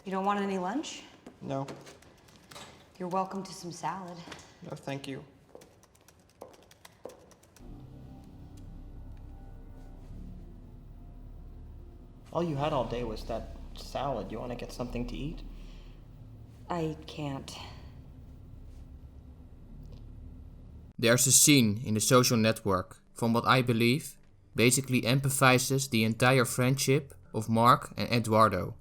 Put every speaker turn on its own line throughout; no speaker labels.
You don't want any lunch?
No.
You're welcome to some salad.
No, thank you. All you had all day was that salad. You want to get something to eat?
I can't.
There's a scene in the social network, from what I believe, basically empathizes the entire friendship of Mark and Eduardo.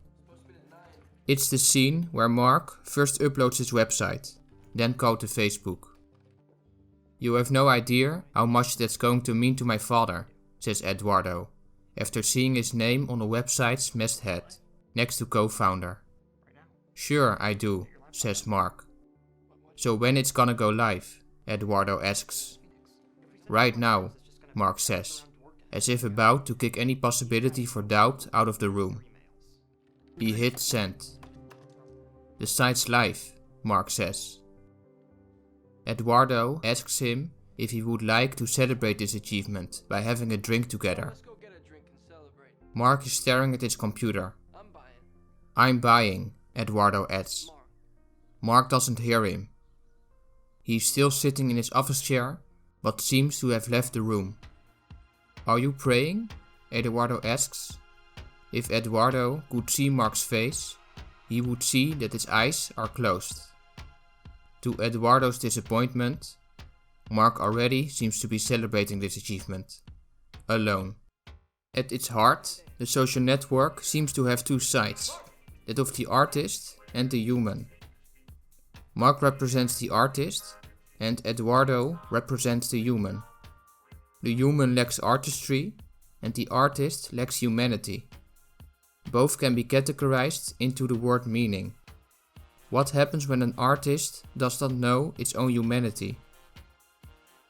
It's the scene where Mark first uploads his website, then code to Facebook. You have no idea how much that's going to mean to my father, says Eduardo, after seeing his name on the website's masthead, next to co-founder. Sure I do, says Mark. So when it's gonna go live? Eduardo asks. Right now, Mark says, as if about to kick any possibility for doubt out of the room. He hit send. The site's live, Mark says. Eduardo asks him if he would like to celebrate this achievement by having a drink together. Mark is staring at his computer. I'm buying, Eduardo adds. Mark doesn't hear him. He's still sitting in his office chair, but seems to have left the room. Are you praying? Eduardo asks. If Eduardo could see Mark's face, he would see that his eyes are closed. To Eduardo's disappointment, Mark already seems to be celebrating this achievement. Alone. At its heart, the social network seems to have two sides, that of the artist and the human. Mark represents the artist and Eduardo represents the human. The human lacks artistry and the artist lacks humanity. Both can be categorized into the word meaning. What happens when an artist does not know its own humanity?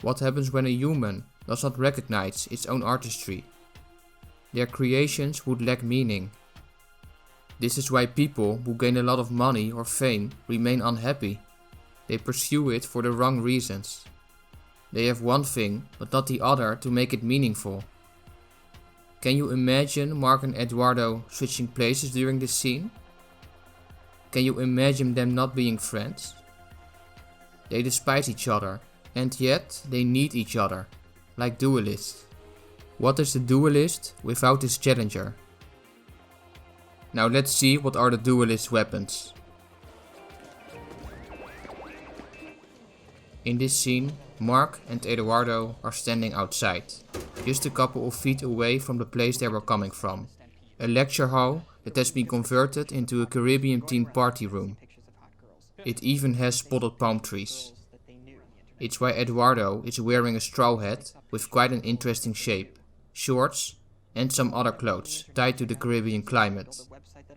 What happens when a human does not recognize its own artistry? Their creations would lack meaning. This is why people who gain a lot of money or fame remain unhappy. They pursue it for the wrong reasons. They have one thing, but not the other to make it meaningful. Can you imagine Mark and Eduardo switching places during this scene? Can you imagine them not being friends? They despise each other, and yet they need each other, like duelists. What is the duelist without his challenger? Now let's see what are the duelist's weapons. In this scene, Mark and Eduardo are standing outside, just a couple of feet away from the place they were coming from. A lecture hall that has been converted into a Caribbean-themed party room. It even has spotted palm trees. It's why Eduardo is wearing a straw hat with quite an interesting shape, shorts and some other clothes tied to the Caribbean climate.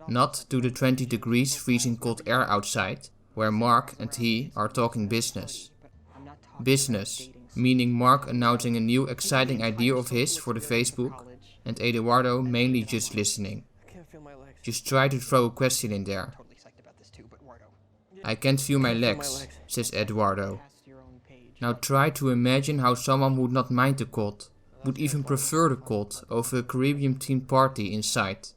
Not to the 20 degrees freezing cold air outside, where Mark and he are talking business. Business, meaning Mark announcing a new exciting idea of his for the Facebook, and Eduardo mainly just listening. Just try to throw a question in there. I can't feel my legs, says Eduardo. Now try to imagine how someone would not mind the cold, would even prefer the cold over a Caribbean-themed party inside.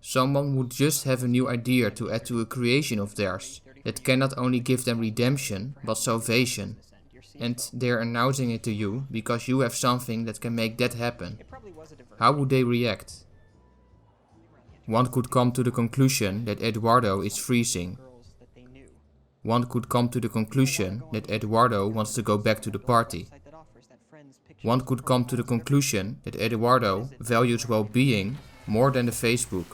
Someone would just have a new idea to add to a creation of theirs that can not only give them redemption, but salvation. And they're announcing it to you because you have something that can make that happen. How would they react? One could come to the conclusion that Eduardo is freezing. One could come to the conclusion that Eduardo wants to go back to the party. One could come to the conclusion that Eduardo values well-being more than the Facebook,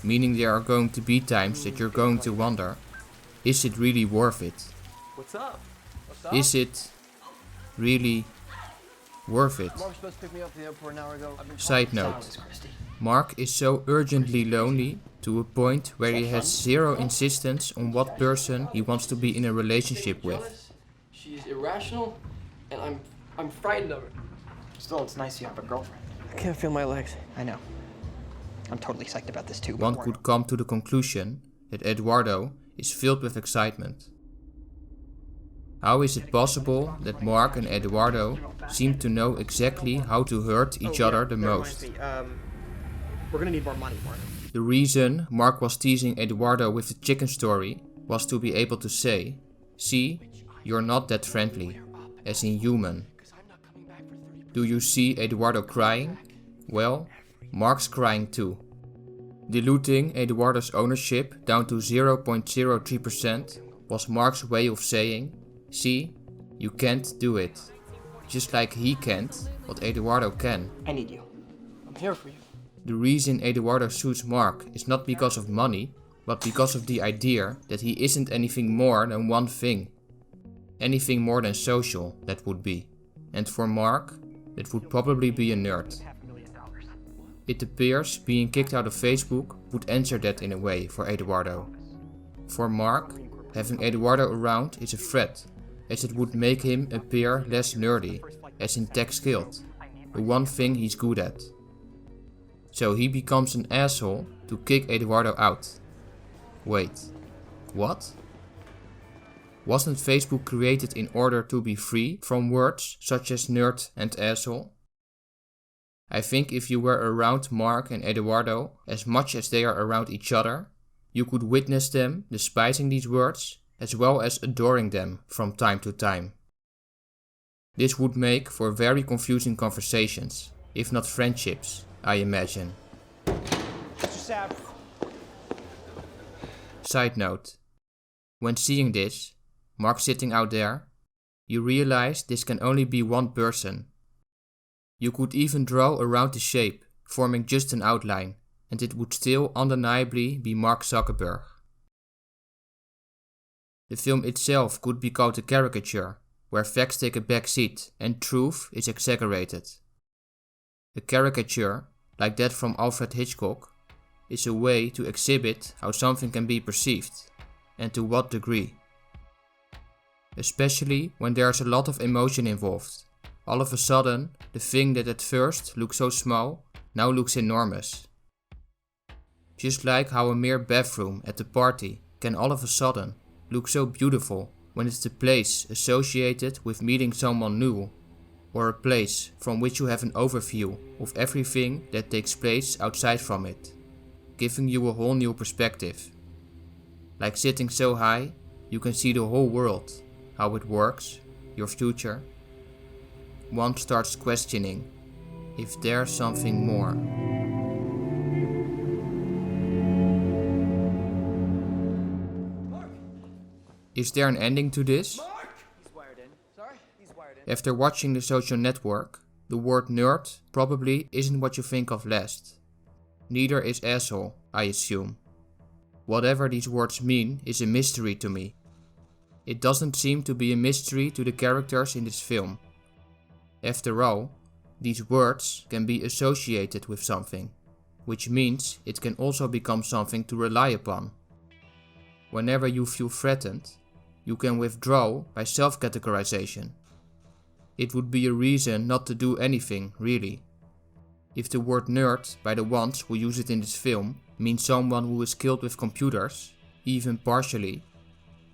meaning there are going to be times that you're going to wonder, is it really worth it?
What's up?
Is it really worth it?
Mark's supposed to pick me up at the airport an hour ago.
Side note, Mark is so urgently lonely to a point where he has zero insistence on what person he wants to be in a relationship with.
She's irrational, and I'm frightened of her.
Still, it's nice you have a girlfriend.
I can't feel my legs.
I know. I'm totally psyched about this too.
One could come to the conclusion that Eduardo is filled with excitement. How is it possible that Mark and Eduardo seem to know exactly how to hurt each other the most?
We're gonna need more money, Mark.
The reason Mark was teasing Eduardo with the chicken story was to be able to say, see, you're not that friendly, as in human. Do you see Eduardo crying? Well, Mark's crying too. Diluting Eduardo's ownership down to 0.03% was Mark's way of saying, see, you can't do it. Just like he can't, what Eduardo can.
I need you. I'm here for you.
The reason Eduardo sues Mark is not because of money, but because of the idea that he isn't anything more than one thing. Anything more than social, that would be. And for Mark, that would probably be a nerd. It appears being kicked out of Facebook would answer that in a way for Eduardo. For Mark, having Eduardo around is a threat, as it would make him appear less nerdy, as in tech skilled, the one thing he's good at. So he becomes an asshole to kick Eduardo out. Wait, what? Wasn't Facebook created in order to be free from words such as nerd and asshole? I think if you were around Mark and Eduardo as much as they are around each other, you could witness them despising these words as well as adoring them from time to time. This would make for very confusing conversations, if not friendships, I imagine. Side note. When seeing this, Mark sitting out there, you realize this can only be one person. You could even draw around the shape, forming just an outline, and it would still undeniably be Mark Zuckerberg. The film itself could be called a caricature, where facts take a back seat and truth is exaggerated. A caricature, like that from Alfred Hitchcock, is a way to exhibit how something can be perceived, and to what degree. Especially when there's a lot of emotion involved. All of a sudden, the thing that at first looked so small, now looks enormous. Just like how a mere bathroom at a party can all of a sudden look so beautiful when it's the place associated with meeting someone new, or a place from which you have an overview of everything that takes place outside from it, giving you a whole new perspective. Like sitting so high, you can see the whole world, how it works, your future. One starts questioning if there's something more. Is there an ending to this? After watching The Social Network, the word nerd probably isn't what you think of last. Neither is asshole, I assume. Whatever these words mean is a mystery to me. It doesn't seem to be a mystery to the characters in this film. After all, these words can be associated with something, which means it can also become something to rely upon. Whenever you feel threatened, you can withdraw by self-categorization. It would be a reason not to do anything, really. If the word nerd, by the ones who use it in this film, means someone who is skilled with computers, even partially,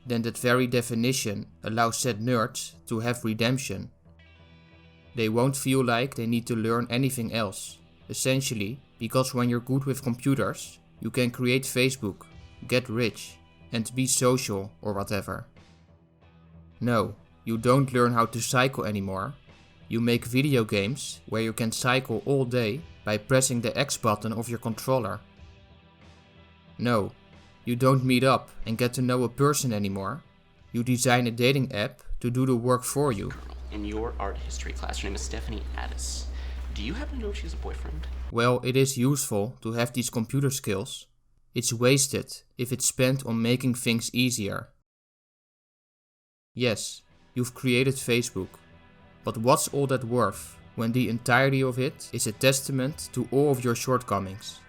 then that very definition allows said nerds to have redemption. They won't feel like they need to learn anything else, essentially because when you're good with computers, you can create Facebook, get rich, and be social or whatever. No, you don't learn how to cycle anymore. You make video games where you can cycle all day by pressing the X button of your controller. No, you don't meet up and get to know a person anymore. You design a dating app to do the work for you.
In your art history class, her name is Stephanie Addis. Do you happen to know if she has a boyfriend?
Well, it is useful to have these computer skills. It's wasted if it's spent on making things easier. Yes, you've created Facebook. But what's all that worth when the entirety of it is a testament to all of your shortcomings?